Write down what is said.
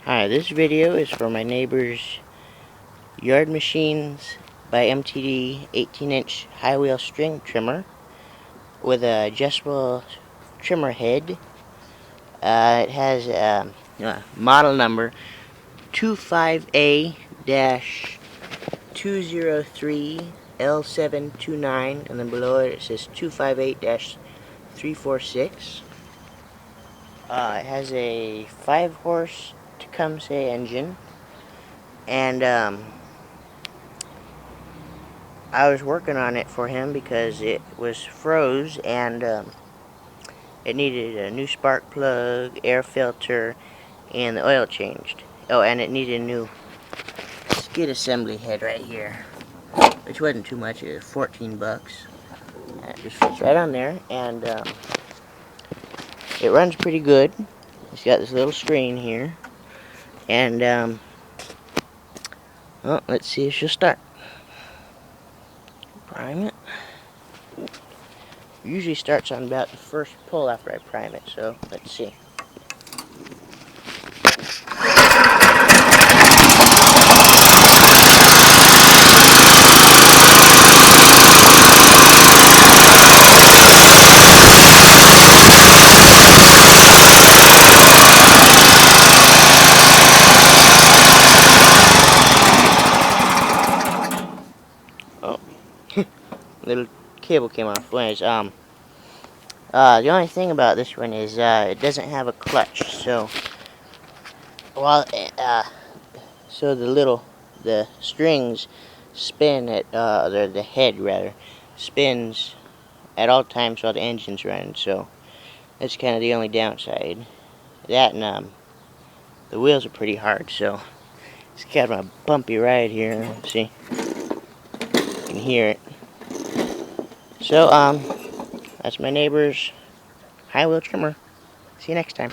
Hi, this video is for my neighbor's Yard Machines by MTD 18-inch high wheel string trimmer with a adjustable trimmer head. It has model number 25A-203L729, and then below it says 258-346. It has a 5-horse Techumseh engine, and I was working on it for him because it was froze, and it needed a new spark plug, air filter, and the oil changed. Oh, and it needed a new skid assembly head right here, which wasn't too much. It was 14 bucks. And it just fits right on there, and it runs pretty good. It's got this little screen here, and well, let's see if she'll start. Prime it. Usually starts on about the first pull after I prime it, so let's see. Oh, little cable came off. Anyways, the only thing about this one is it doesn't have a clutch, so while so the strings spin at the head rather spins at all times while the engine's running, so that's kind of the only downside. That and the wheels are pretty hard, so it's kind of a bumpy ride here. See, you can hear it. So that's my neighbor's high wheel trimmer. See you next time.